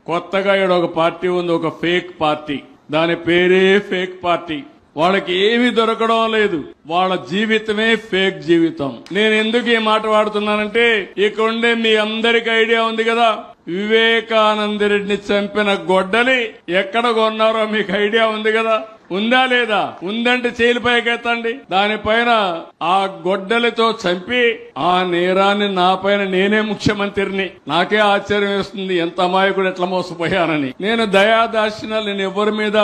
కొత్తగా ఇక్కడ ఒక పార్టీ ఉంది, ఒక ఫేక్ పార్టీ. దాని పేరే ఫేక్ పార్టీ. వాళ్ళకి ఏమీ దొరకడం లేదు. వాళ్ళ జీవితమే ఫేక్ జీవితం. నేను ఎందుకు ఈ మాట వాడుతున్నానంటే, ఇక్కడ ఉండే మీ అందరికి ఐడియా ఉంది కదా, వివేకానంద రెడ్డిని చంపిన గొడ్డలి ఎక్కడ కొన్నారో మీకు ఐడియా ఉంది కదా. ఉందా లేదా? ఉందంటే చేలిపైకెత్తండి. దానిపైన ఆ గొడ్డలితో చంపి ఆ నేరాన్ని నా పైన నేనే ముఖ్యమంత్రిని. నాకే ఆశ్చర్యం వేస్తుంది, ఎంత అమాయకుడు ఎట్లా మోసపోయానని. నేను దయాదాక్షిణ్యాలు, నేను ఎవరి మీద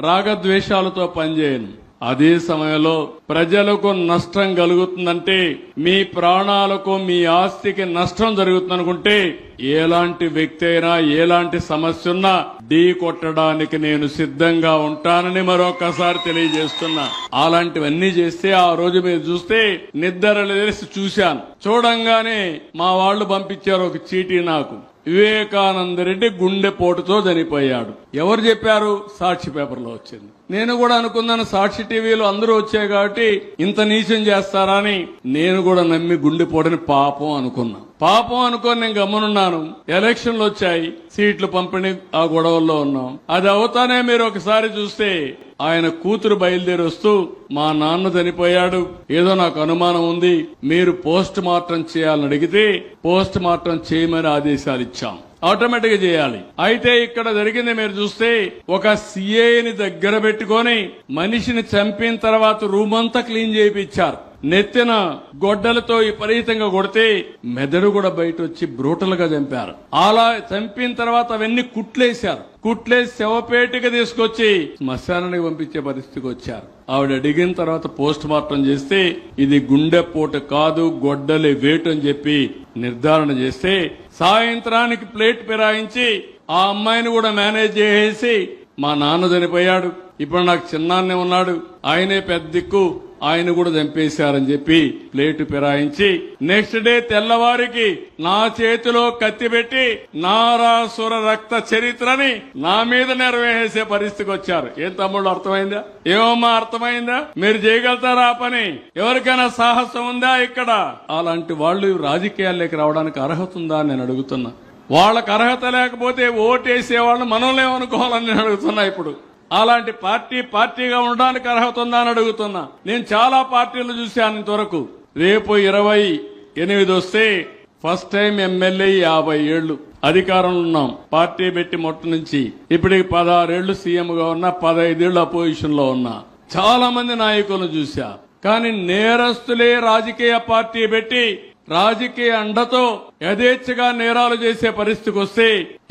రాగద్వేషాలతో పనిచేయను. అదే సమయంలో ప్రజలకు నష్టం కలుగుతుందంటే, మీ ప్రాణాలకు మీ ఆస్తికి నష్టం జరుగుతుందనుకుంటే, ఎలాంటి వ్యక్తి అయినా ఎలాంటి సమస్య ఉన్నా ఢీ కొట్టడానికి నేను సిద్ధంగా ఉంటానని మరొకసారి తెలియజేస్తున్నా. అలాంటివన్నీ చేస్తే ఆ రోజు మీరు చూస్తే నిద్రలు తెలిసి చూశాను. చూడంగానే మా వాళ్లు పంపించారు ఒక చీటీ నాకు. వివేకానంద రెడ్డి గుండెపోటుతో చనిపోయాడు. ఎవరు చెప్పారు? సాక్షి పేపర్లో వచ్చింది. నేను కూడా అనుకున్నాను, సాక్షి టీవీలో అందరూ వచ్చాయి కాబట్టి ఇంత నీచం చేస్తారా అని. నేను కూడా నమ్మి గుండెపోటుని పాపం అనుకున్నా. పాపం అనుకొని నేను గమనున్నాను. ఎలక్షన్లు వచ్చాయి, సీట్లు పంపిణీ ఆ గొడవల్లో ఉన్నాం. అది అవుతానే మీరు ఒకసారి చూస్తే ఆయన కూతురు బయలుదేరి వస్తూ, మా నాన్న చనిపోయాడు, ఏదో నాకు అనుమానం ఉంది, మీరు పోస్ట్ మార్టం చేయాలని అడిగితే పోస్ట్ మార్టం చేయమని ఆదేశాలు ఇచ్చాం. ఆటోమేటిక్ గా చేయాలి. అయితే ఇక్కడ జరిగింది మీరు చూస్తే, ఒక సిఐని దగ్గర పెట్టుకొని మనిషిని చంపిన తర్వాత రూమ్ అంతా క్లీన్ చేయించారు. నెత్తిన గొడ్డలతో విపరీతంగా కొడితే మెదడు కూడా బయట వచ్చి బ్రూటల్ గా చంపారు. అలా చంపిన తర్వాత అవన్నీ కుట్లేశారు. కుట్లేసి శవపేటగా తీసుకొచ్చి శ్మశానానికి పంపించే పరిస్థితికి వచ్చారు. ఆవిడ అడిగిన తర్వాత పోస్ట్ మార్టం చేస్తే ఇది గుండెపోటు కాదు, గొడ్డలి వేటు అని చెప్పి నిర్ధారణ చేస్తే, సాయంత్రానికి ప్లేట్ ఫిరాయించి ఆ అమ్మాయిని కూడా మేనేజ్ చేసేసి, మా నాన్న చనిపోయాడు, ఇప్పుడు నాకు చిన్నాన్నే ఉన్నాడు, ఆయనే పెద్ద దిక్కు, ఆయన కూడా చంపేశారని చెప్పి ప్లేటు ఫిరాయించి, నెక్స్ట్ డే తెల్లవారికి నా చేతిలో కత్తి పెట్టి నారాసుర రక్త చరిత్రని నా మీద నెరవేసే పరిస్థితికి వచ్చారు. ఏం తమ్ముళ్ళు, అర్థమైందా? ఏమమ్మా అర్థమైందా? మీరు చేయగలుగుతారా ఆ పని? ఎవరికైనా సాహసం ఉందా ఇక్కడ? అలాంటి వాళ్ళు రాజకీయాల్లోకి రావడానికి అర్హత ఉందా అని నేను అడుగుతున్నా. వాళ్ళకి అర్హత లేకపోతే ఓటేసే వాళ్ళు మనల్నేమనుకోవాలని నేను అడుగుతున్నా. ఇప్పుడు అలాంటి పార్టీగా ఉండడానికి అర్హత ఉందా అని అడుగుతున్నా. నేను చాలా పార్టీలు చూశాను ఇంతవరకు. రేపు 28 వస్తే ఫస్ట్ టైం ఎమ్మెల్యే 50 ఏళ్లు అధికారంలో ఉన్నాం. పార్టీ పెట్టి మొట్ట నుంచి ఇప్పటికి 16 ఏళ్లు సీఎం గా ఉన్నా, 15 ఏళ్లు అపోజిషన్ లో ఉన్నా. చాలా మంది నాయకులను చూశా. కానీ నేరస్తులే రాజకీయ పార్టీ పెట్టి రాజకీయ అండతో యథేచ్ఛగా నేరాలు చేసే పరిస్థితికి వస్తే